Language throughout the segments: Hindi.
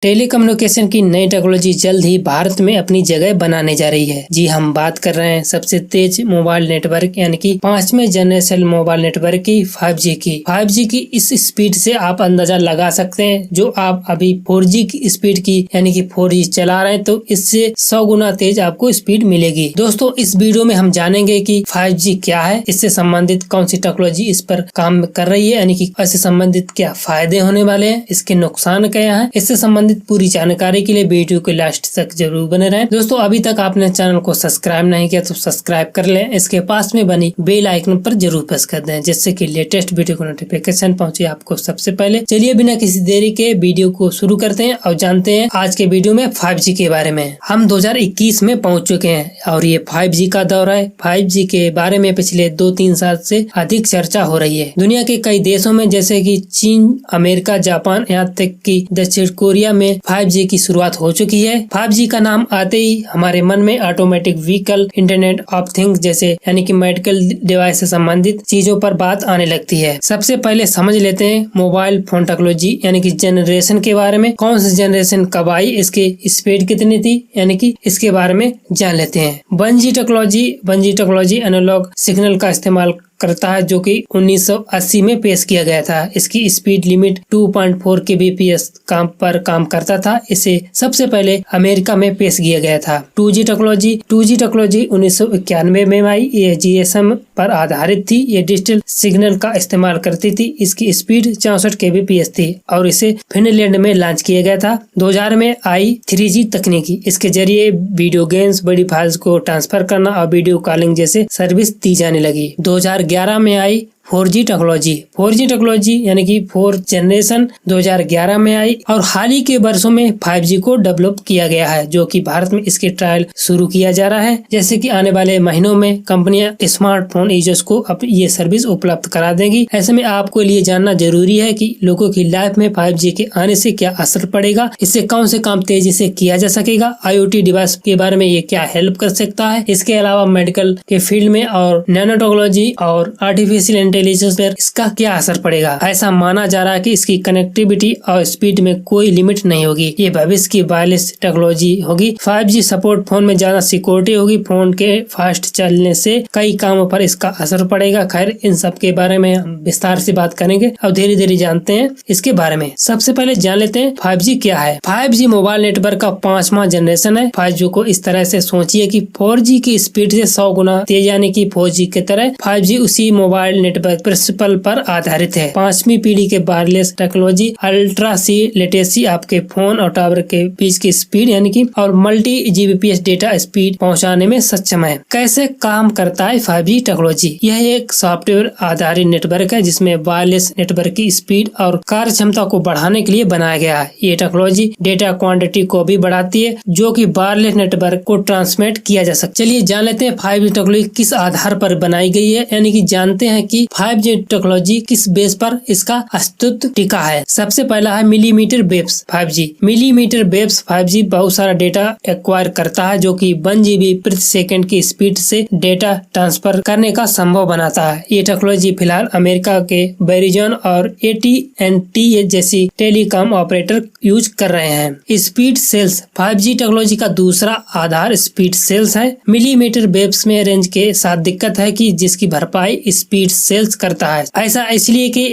टेलीकम्युनिकेशन की नई टेक्नोलॉजी जल्द ही भारत में अपनी जगह बनाने जा रही है। जी हम बात कर रहे हैं सबसे तेज मोबाइल नेटवर्क यानी कि 5वें जनरेशन मोबाइल नेटवर्क की 5G की। 5G की इस स्पीड से आप अंदाजा लगा सकते हैं, जो आप अभी 4G की स्पीड की यानी कि 4G चला रहे हैं तो इससे 100 गुना तेज आपको स्पीड मिलेगी। दोस्तों इस वीडियो में हम जानेंगे कि 5G क्या है, इससे संबंधित कौन सी टेक्नोलॉजी इस पर काम कर रही है, यानी कि इससे संबंधित क्या फायदे होने वाले हैं, इसके नुकसान क्या है। इससे संबंधित पूरी जानकारी के लिए वीडियो के लास्ट तक जरूर बने रहें। दोस्तों अभी तक आपने चैनल को सब्सक्राइब नहीं किया तो सब्सक्राइब कर लें। इसके पास में बनी बेल आइकन पर जरूर प्रेस कर दें, जिससे कि लेटेस्ट वीडियो को नोटिफिकेशन पहुंचे आपको सबसे पहले। चलिए बिना किसी देरी के वीडियो को शुरू करते हैं और जानते हैं आज के वीडियो में 5G के बारे में। हम 2021 में पहुंच चुके हैं और ये 5G का दौर है। 5G के बारे में पिछले 2-3 साल से अधिक चर्चा हो रही है। दुनिया के कई देशों में जैसे कि चीन, अमेरिका, जापान, यहाँ तक कि दक्षिण कोरिया में 5G की शुरुआत हो चुकी है। 5G का नाम आते ही हमारे मन में automatic vehicle, internet of things जैसे यानी कि मेडिकल डिवाइस से संबंधित चीजों पर बात आने लगती है। सबसे पहले समझ लेते हैं मोबाइल फोन टेक्नोलॉजी यानी कि जनरेशन के बारे में। कौन सी जनरेशन कब आई, इसकी स्पीड कितनी थी, यानी कि इसके बारे में जान लेते हैं। 1G टेक्नोलॉजी एनालॉग सिग्नल का इस्तेमाल करता है, जो कि 1980 में पेश किया गया था। इसकी स्पीड लिमिट 2.4 kbps पर काम करता था। इसे सबसे पहले अमेरिका में पेश किया गया था। 2G टेक्नोलॉजी 1991 में आई। ये GSM पर आधारित थी। ये डिजिटल सिग्नल का इस्तेमाल करती थी। इसकी स्पीड 64 kbps थी और इसे फिनलैंड में लॉन्च किया गया था। 2000 में आई 3G तकनीकी। इसके जरिए वीडियो गेम्स, बड़ी फाइल्स को ट्रांसफर करना और वीडियो कॉलिंग जैसे सर्विस दी जाने लगी। 2011 में आई 4G टेक्नोलॉजी यानी कि 4 जनरेशन 2011 में आई और हाल ही के वर्षों में 5G को डेवलप किया गया है, जो कि भारत में इसके ट्रायल शुरू किया जा रहा है। जैसे कि आने वाले महीनों में कंपनियां स्मार्टफोन यूजर्स को अब ये सर्विस उपलब्ध करा देंगी। ऐसे में आपको लिए जानना जरूरी है कि लोगों की लाइफ में 5G के आने से क्या असर पड़ेगा, इससे कौन से काम तेजी से किया जा सकेगा, IoT डिवाइस के बारे में ये क्या हेल्प कर सकता है। इसके अलावा मेडिकल के फील्ड में और नैनो टेक्नोलॉजी और आर्टिफिशियल इंटेलिजेंस पर इसका क्या असर पड़ेगा। ऐसा माना जा रहा है कि इसकी कनेक्टिविटी और स्पीड में कोई लिमिट नहीं होगी। ये भविष्य की वायरलेस टेक्नोलॉजी होगी। 5G सपोर्ट फोन में ज्यादा सिक्योरिटी होगी। फोन के फास्ट चलने से कई कामों पर इसका असर पड़ेगा। खैर इन सब के बारे में हम विस्तार से बात करेंगे और धीरे धीरे जानते हैं इसके बारे में। सबसे पहले जान लेते हैं 5G क्या है। 5G मोबाइल नेटवर्क का 5वां जनरेशन है। 5G को इस तरह से सोचिए कि 4G की स्पीड से 100 गुना तेज यानी कि 4G की तरह 5G उसी मोबाइल नेटवर्क प्रिंसिपल पर आधारित है। 5वीं पीढ़ी के वायरलेस टेक्नोलॉजी अल्ट्रा सी लेटेंसी आपके फोन और टावर के बीच की स्पीड यानी कि और मल्टी GBps डेटा स्पीड पहुंचाने में सक्षम है। कैसे काम करता है 5G टेक्नोलॉजी? यह एक सॉफ्टवेयर आधारित नेटवर्क है जिसमें वायरलेस नेटवर्क की स्पीड और कार्य क्षमता को बढ़ाने के लिए बनाया गया है। ये टेक्नोलॉजी डेटा क्वांटिटी को भी बढ़ाती है, जो कि वायरलेस नेटवर्क को ट्रांसमिट किया जा सकता है। चलिए जान लेते हैं 5G टेक्नोलॉजी किस आधार पर बनाई गई है, यानी कि जानते हैं कि 5G टेक्नोलॉजी किस बेस पर इसका अस्तित्व टिका है। सबसे पहला है millimetre waves 5G। Millimetre waves 5G बहुत सारा डेटा एक्वायर करता है, जो कि 1 GB प्रति सेकंड की स्पीड से डेटा ट्रांसफर करने का संभव बनाता है। ये टेक्नोलॉजी फिलहाल अमेरिका के वेरिजन और AT&T जैसी टेलीकॉम ऑपरेटर यूज कर रहे हैं। स्पीड सेल्स 5G टेक्नोलॉजी का दूसरा आधार स्पीड सेल्स है। मिलीमीटर वेव्स में रेंज के साथ दिक्कत है कि जिसकी भरपाई स्पीड सेल्स करता है। ऐसा इसलिए कि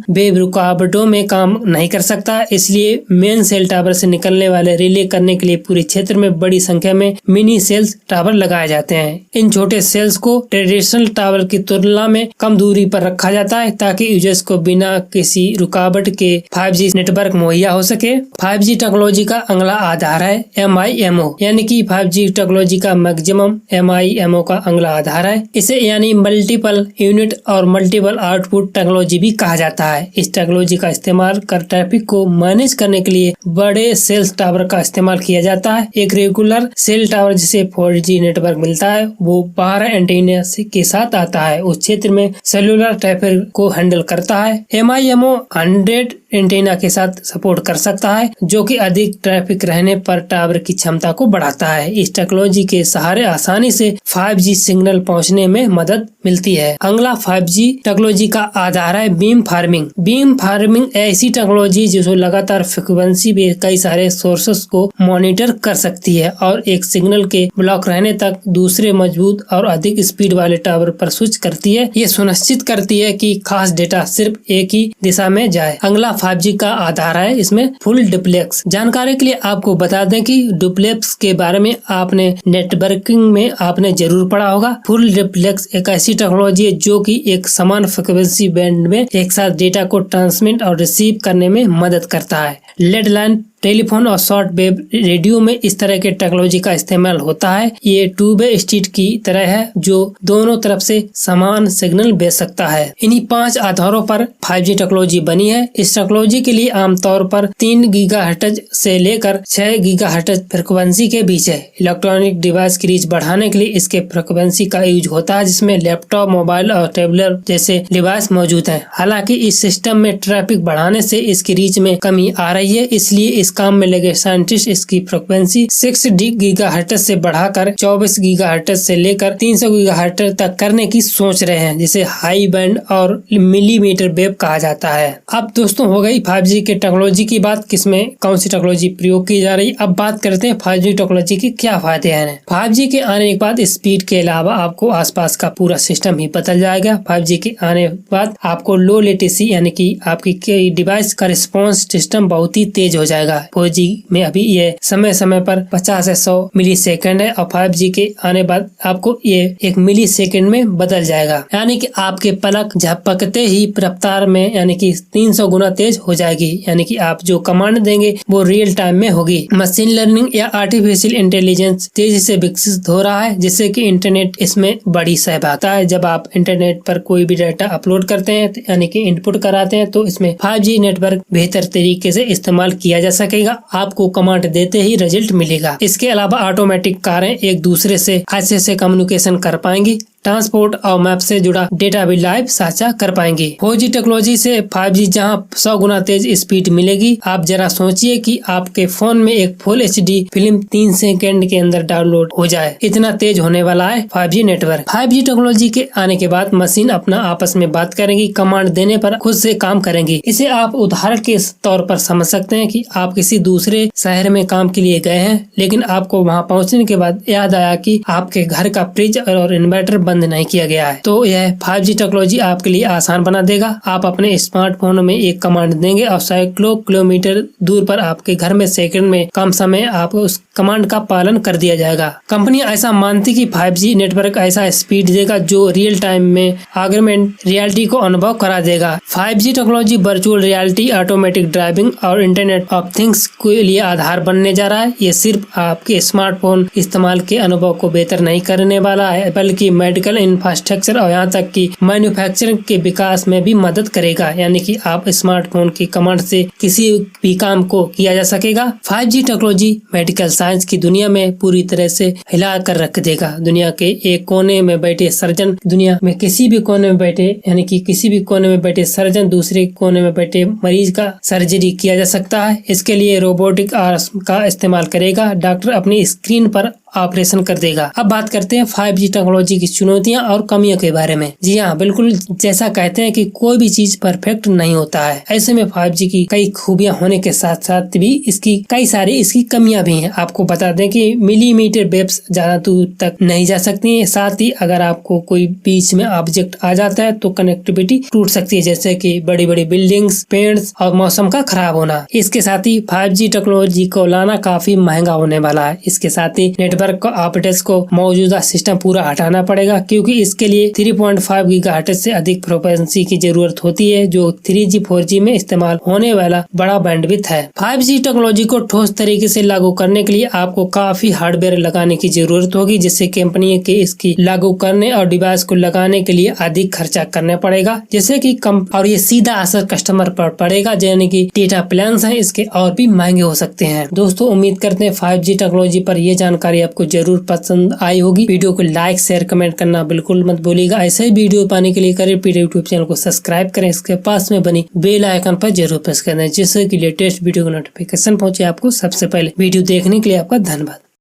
वेव रुकावटों में काम नहीं कर सकता, इसलिए मेन सेल टावर से निकलने वाले रिले करने के लिए पूरे क्षेत्र में बड़ी संख्या में मिनी सेल्स टावर लगाए जाते हैं। इन छोटे सेल्स को ट्रेडिशनल टावर की तुलना में कम दूरी पर रखा जाता है, ताकि यूजर्स को बिना किसी रुकावट के 5G नेटवर्क मुहैया हो सके। 5G टेक्नोलॉजी का अगला आधार है MIMO, यानी कि 5G टेक्नोलॉजी का मैक्सिमम MIMO का अगला आधार है। इसे यानी मल्टीपल यूनिट और मल्टीपल आउटपुट टेक्नोलॉजी भी कहा जाता है। इस टेक्नोलॉजी का इस्तेमाल कर ट्रैफिक को मैनेज करने के लिए बड़े सेल्स टावर का इस्तेमाल किया जाता है। एक रेगुलर सेल टावर जिसे 4G नेटवर्क मिलता है वो 12 एंटीना के साथ आता है। उस क्षेत्र में सेलुलर ट्रैफिक को हैंडल करता है। MIMO 100 एंटीना के साथ सपोर्ट कर सकता है, जो कि अधिक ट्रैफिक रहने पर टावर की क्षमता को बढ़ाता है। इस टेक्नोलॉजी के सहारे आसानी से 5G सिग्नल पहुंचने में मदद मिलती है। अगला 5G टेक्नोलॉजी का आधार है बीम फार्मिंग। बीम फार्मिंग ऐसी टेक्नोलॉजी जो लगातार फ्रिक्वेंसी पे कई सारे सोर्सेस को मॉनिटर कर सकती है और एक सिग्नल के ब्लॉक रहने तक दूसरे मजबूत और अधिक स्पीड वाले टावर पर स्विच करती है। ये सुनिश्चित करती है कि खास डेटा सिर्फ एक ही दिशा में जाए। अगला 5G का आधार है इसमें फुल डुप्लेक्स। जानकारी के लिए आपको बता दें कि डुप्लेक्स के बारे में आपने नेटवर्किंग में आपने जरूर पढ़ा होगा। फुल डुप्लेक्स एक ऐसी टेक्नोलॉजी है जो कि एक समान फ्रिक्वेंसी बैंड में एक साथ डेटा को ट्रांसमिट और रिसीव करने में मदद करता है। लैंडलाइन, टेलीफोन और शॉर्ट वेव रेडियो में इस तरह के टेक्नोलॉजी का इस्तेमाल होता है। ये टू वे स्ट्रीट की तरह है जो दोनों तरफ से समान सिग्नल भेज सकता है। इन्हीं 5 आधारों पर 5G टेक्नोलॉजी बनी है। इस टेक्नोलॉजी के लिए आमतौर पर 3 गीगाहर्ट्ज से लेकर 6 गीगाहर्ट्ज फ्रिक्वेंसी के बीच है। इलेक्ट्रॉनिक डिवाइस की रीच बढ़ाने के लिए इसके फ्रिक्वेंसी का यूज होता है, जिसमें लैपटॉप, मोबाइल और टैबलेट जैसे डिवाइस मौजूद हैं। हालांकि इस सिस्टम में ट्रैफिक बढ़ाने से इसकी रीच में कमी आ रही है, इसलिए इस काम में लगे साइंटिस्ट इसकी फ्रिक्वेंसी 6 गीगाहर्ट्ज से बढ़ाकर 24 गीगाहर्ट्ज से लेकर 300 गीगाहर्ट्ज तक करने की सोच रहे हैं, जिसे हाई बैंड और मिलीमीटर वेव कहा जाता है। अब दोस्तों हो गई 5G के टेक्नोलॉजी की बात, किसमें कौन सी टेक्नोलॉजी प्रयोग की जा रही। अब बात करते हैं 5G टेक्नोलॉजी के क्या फायदे हैं। 5G के आने के बाद स्पीड के अलावा आपको आसपास का पूरा सिस्टम ही बदल जाएगा। 5G के आने के बाद आपको लो लेटेंसी यानी कि आपकी डिवाइस का रिस्पॉन्स सिस्टम बहुत ही तेज हो जाएगा। 4G में अभी ये समय समय पर 50 से 100 मिली सेकेंड है और 5G के आने बाद आपको ये 1 मिली सेकेंड में बदल जाएगा, यानी कि आपके पलक झपकते ही रफ्तार में यानी कि 300 गुना तेज हो जाएगी। यानी कि आप जो कमांड देंगे वो रियल टाइम में होगी। मशीन लर्निंग या आर्टिफिशियल इंटेलिजेंस तेजी से विकसित हो रहा है, जिससे कि इंटरनेट इसमें बड़ी सहभागिता है। जब आप इंटरनेट पर कोई भी डाटा अपलोड करते हैं यानी कि इनपुट कराते हैं तो इसमें 5G नेटवर्क बेहतर तरीके से इस्तेमाल किया जा सकेगा। आपको कमांड देते ही रिजल्ट मिलेगा। इसके अलावा ऑटोमेटिक कारें एक दूसरे से अच्छे से कम्युनिकेशन कर पाएंगी। ट्रांसपोर्ट और मैप से जुड़ा डेटा भी लाइव साझा कर पाएंगे। 4G टेक्नोलॉजी से 5G जहां 100 गुना तेज स्पीड मिलेगी। आप जरा सोचिए कि आपके फोन में एक फुल HD फिल्म 3 सेकंड के अंदर डाउनलोड हो जाए, इतना तेज होने वाला है 5G नेटवर्क। 5G टेक्नोलॉजी के आने के बाद मशीन अपना आपस में बात करेंगी, कमांड देने पर खुद से काम करेंगी। इसे आप उदाहरण के तौर पर समझ सकते हैं कि आप किसी दूसरे शहर में काम के लिए गए हैं, लेकिन आपको वहां पहुंचने के बाद याद आया कि आपके घर का फ्रिज और इन्वर्टर बंद नहीं किया गया है। तो यह 5G टेक्नोलॉजी आपके लिए आसान बना देगा। आप अपने स्मार्टफोन में एक कमांड देंगे और सैकड़ों किलोमीटर दूर पर आपके घर में सेकंड में कम समय आप उस कमांड का पालन कर दिया जाएगा। कंपनियां ऐसा मानती कि 5G नेटवर्क ऐसा स्पीड देगा जो रियल टाइम में ऑगमेंटेड रियलिटी को अनुभव करा देगा। 5G technology virtual reality, automatic driving और इंटरनेट ऑफ थिंग्स के लिए आधार बनने जा रहा है। ये सिर्फ आपके स्मार्टफोन इस्तेमाल के अनुभव को बेहतर नहीं करने वाला है, बल्कि मेडिकल इंफ्रास्ट्रक्चर और यहाँ तक कि मैन्युफैक्चरिंग के विकास में भी मदद करेगा। यानी कि आप स्मार्टफोन की कमांड से किसी भी काम को किया जा सकेगा। 5G टेक्नोलॉजी मेडिकल साइंस की दुनिया में पूरी तरह से हिला कर रख देगा। दुनिया के एक कोने में बैठे सर्जन दुनिया में किसी भी कोने में बैठे यानी कि किसी भी कोने में बैठे सर्जन दूसरे कोने में बैठे मरीज का सर्जरी किया जा सकता है। इसके लिए रोबोटिक आर्म का इस्तेमाल करेगा। डॉक्टर अपनी स्क्रीन पर ऑपरेशन कर देगा। अब बात करते हैं 5G टेक्नोलॉजी की चुनौतियां और कमियों के बारे में। जी हाँ, बिल्कुल जैसा कहते हैं कि कोई भी चीज परफेक्ट नहीं होता है, ऐसे में 5G की कई खूबियां होने के साथ साथ भी इसकी कई सारी इसकी कमियां भी हैं। आपको बता दें कि मिलीमीटर वेव्स ज्यादा दूर तक नहीं जा सकती है। साथ ही अगर आपको कोई बीच में ऑब्जेक्ट आ जाता है तो कनेक्टिविटी टूट सकती है, जैसे कि बड़ी बड़ी बिल्डिंग्स, पेड़ और मौसम का खराब होना। इसके साथ ही 5G टेक्नोलॉजी को लाना काफी महंगा होने वाला है। इसके साथ ही नेटवर्क ऑपरेटर्स को मौजूदा सिस्टम पूरा हटाना पड़ेगा, क्योंकि इसके लिए 3.5 गीगाहर्ट्ज से अधिक फ्रीक्वेंसी की जरूरत होती है, जो 3G 4G में इस्तेमाल होने वाला बड़ा बैंडविड्थ है। 5G टेक्नोलॉजी को ठोस तरीके से लागू करने के लिए आपको काफी हार्डवेयर लगाने की जरूरत होगी, जिससे कंपनी के इसकी लागू करने और डिवाइस को लगाने के लिए अधिक खर्चा करना पड़ेगा, जैसे कि और ये सीधा असर कस्टमर पर पड़ेगा, यानी कि डेटा प्लान है इसके और भी महंगे हो सकते हैं। दोस्तों, उम्मीद करते हैं 5G टेक्नोलॉजी पर ये जानकारी आपको जरूर पसंद आई होगी। वीडियो को लाइक शेयर कमेंट करना बिल्कुल मत भूलिएगा। ऐसे ही वीडियो पाने के लिए करें पीडी यूट्यूब चैनल को सब्सक्राइब करें, इसके पास में बनी बेल आइकन पर जरूर प्रेस कर दें, जिससे कि लेटेस्ट वीडियो का नोटिफिकेशन पहुंचे आपको सबसे पहले। वीडियो देखने के लिए आपका धन्यवाद।